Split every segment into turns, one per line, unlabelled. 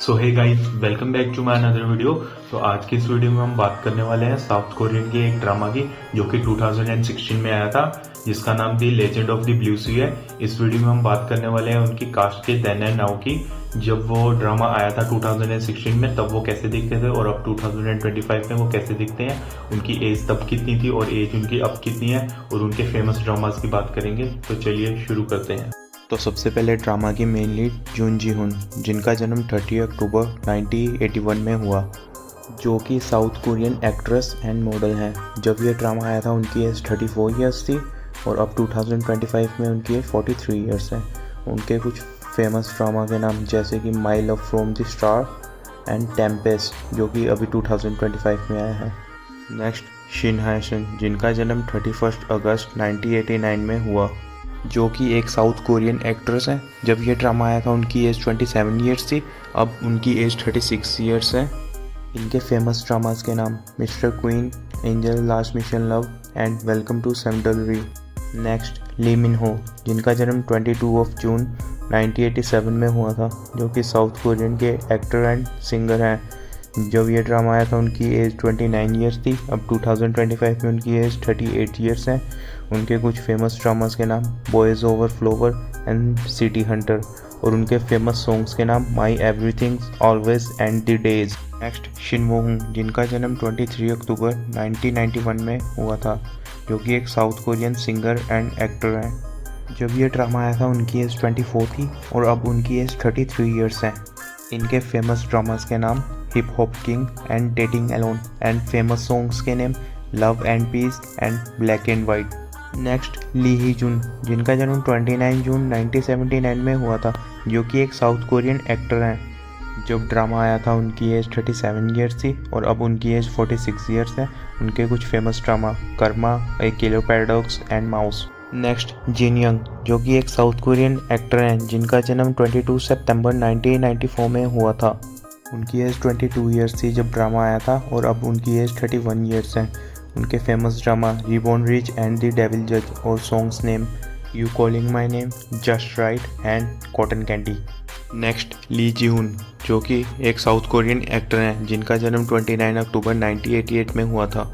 So hey guys, welcome back to my another video. तो आज की इस वीडियो में हम बात करने वाले हैं साउथ कोरियन के एक ड्रामा की जो कि 2016 में आया था, जिसका नाम the legend of the blue sea है। इस वीडियो में हम बात करने वाले हैं उनकी कास्ट के देन एंड नाउ की। जब वो ड्रामा आया था 2016 में तब वो कैसे दिखते थे और अब 2025 में वो कैसे दिखते हैं, उनकी एज तब कितनी थी और एज उनकी अब कितनी है, और उनके फेमस ड्रामास की बात करेंगे। तो चलिए शुरू करते हैं।
तो सबसे पहले ड्रामा की मेन लीड जून जी हुन, जिनका जन्म 30 अक्टूबर 1981 में हुआ, जो कि south Korean actress and model हैं। जब ये ड्रामा आया था उनकी एज 34 ईयर्स थी और अब 2025 में उनकी एज 43 ईयर्स है। उनके कुछ फेमस ड्रामा के नाम जैसे कि माई love from the star and Tempest, जो कि अभी 2025 में आया है। नेक्स्ट शिन हाय सन, जिनका जन्म 31 अगस्त 1989 में हुआ, जो कि एक साउथ कोरियन एक्ट्रेस है। जब ये ड्रामा आया था उनकी एज 27 ईयर्स थी, अब उनकी एज 36 ईयर्स है। इनके फेमस ड्रामास के नाम mister queen, angel, last mission love and welcome to central. Next Lee Min Ho, जिनका जन्म 22 जून 1987 में हुआ था, जो कि साउथ कोरियन के एक्टर एंड सिंगर हैं। जब ये ड्रामा आया था उनकी एज 29 ईयर्स थी, अब 2025 में उनकी एज 38 ईयर्स है। उनके कुछ फेमस ड्रामास के नाम boys over flower and city Hunter, और उनके फेमस सॉन्ग्स के नाम my everything, always and the days. Next Shin वो हुन, जिनका जन्म 23 अक्टूबर 1991 में हुआ था, जो कि एक south Korean singer and actor हैं। जब ये ड्रामा आया था उनकी एज 24 थी और अब उनकी एज 33 ईयर्स है। इनके फेमस ड्रामास के नाम hip hop king and dating alone, and famous songs के name love and peace and black and white. Next Lee Hee Jun, जिनका जन्म 29 जून 1979 में हुआ था, जो कि एक साउथ कोरियन एक्टर हैं। जब ड्रामा आया था उनकी एज 37 ईयर्स थी और अब उनकी एज 46 ईयर्स है। उनके कुछ famous drama Karma, a Killer Paradox and Mouse. Next Jin Young, जो कि एक साउथ कोरियन एक्टर हैं, जिनका जन्म 22 सितंबर 1994 में हुआ था। उनकी एज 22 ईयर्स थी जब ड्रामा आया था और अब उनकी एज 31 ईयर्स है। उनके famous drama reborn rich and the devil जज, और songs name you calling my name, just right and cotton candy. Next Lee Ji Hoon, जो कि एक साउथ कोरियन एक्टर हैं, जिनका जन्म 29 अक्टूबर 1988 में हुआ था।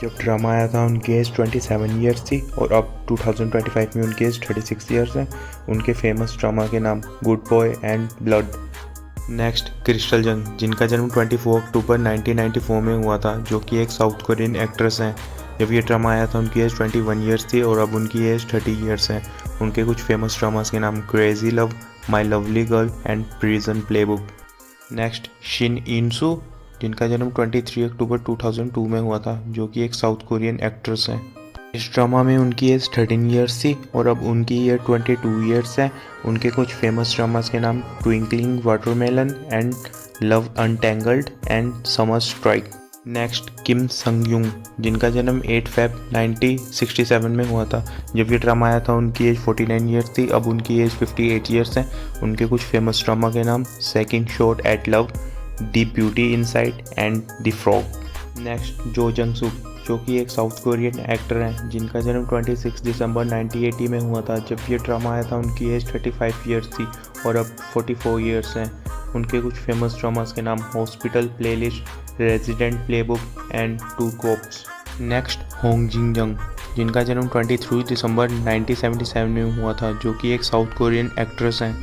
जब ड्रामा आया था उनकी एज 27 ईयर्स थी और अब 2025 में उनकी एज 36 ईयर्स है। उनके फेमस ड्रामा के नाम good boy and blood. Next crystal जंग, जिनका जन्म 24 अक्टूबर 1994 में हुआ था, जो कि एक साउथ कोरियन एक्ट्रेस हैं। जब ये ड्रामा आया था उनकी एज 21 ईयर्स थी और अब उनकी एज 30 ईयर्स है। उनके कुछ फेमस ड्रामास के नाम crazy love, my lovely girl and prison playbook. Next Shin Insu, जिनका जन्म 23 अक्टूबर 2002 में हुआ था, जो कि एक साउथ कोरियन एक्ट्रेस हैं। इस ड्रामा में उनकी एज 13 ईयर्स थी और अब उनकी ईयर 22 ईयर्स है। उनके कुछ फेमस ड्रामास के नाम twinkling watermelon and love untangled and summer strike. Next Kim Sung Young, जिनका जन्म 8 फरवरी 1967 में हुआ था। जब ये ड्रामा आया था उनकी एज 49 ईयर्स थी, अब उनकी एज 58 ईयर्स है। उनके कुछ फेमस ड्रामा के नाम second shot yet love, the beauty inside and the frog. Next जो जंग सूक, जो कि एक साउथ कोरियन एक्टर हैं, जिनका जन्म 26 दिसंबर 1980 में हुआ था। जब ये ड्रामा आया था उनकी एज 35 ईयर्स थी और अब 44 ईयर्स हैं। उनके कुछ फेमस ड्रामास के नाम hospital playlist, resident playbook and two cops. Next Hong Jing Jung, जिनका जन्म 23 दिसंबर 1977 में हुआ था, जो कि एक साउथ कोरियन एक्ट्रेस हैं।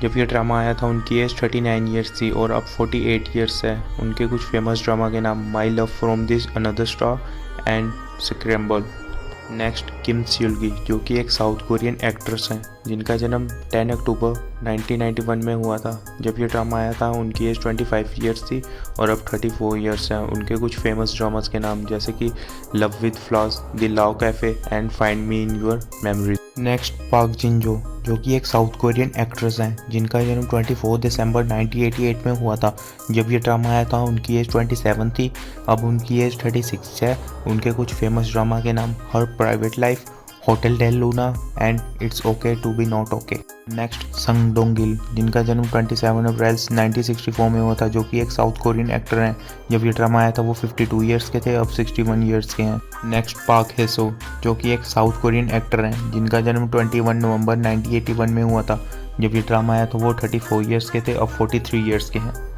जब ये ड्रामा आया था उनकी एज 39 ईयर्स थी और अब 48 ईयर्स है। उनके कुछ फेमस ड्रामा के नाम my love from this another star and scramble. Next Kim Seolgi, जो कि एक साउथ कोरियन एक्ट्रेस हैं, जिनका जन्म 10 अक्टूबर 1991 में हुआ था। जब ये ड्रामा आया था उनकी एज 25 ईयर्स थी और अब 34 ईयर्स हैं। उनके कुछ फेमस ड्रामास के नाम जैसे कि love with flaws, the love cafe and find me in your memories. Next Park Jin Joo, जो कि एक साउथ कोरियन एक्ट्रेस हैं, जिनका जन्म 24 दिसंबर 1988 में हुआ था। जब ये ड्रामा आया था उनकी एज 27 थी, अब उनकी एज 36 है। उनके कुछ फेमस ड्रामा के नाम her private life, hotel del luna and it's okay to be not okay. Next Sung Dong Il, जिनका जन्म 27 अप्रैल 1964 में हुआ था, जो कि एक साउथ कोरियन एक्टर हैं। जब ये ड्रामा आया था वो 52 ईयर्स के थे, अब 61 ईयर्स के हैं। नेक्स्ट पार्क हेसो, जो कि एक साउथ कोरियन एक्टर हैं, जिनका जन्म 21 नवंबर 1981 में हुआ था। जब ये ड्रामा आया तो वो 34 ईयर्स के थे, अब 43 ईयर्स के हैं।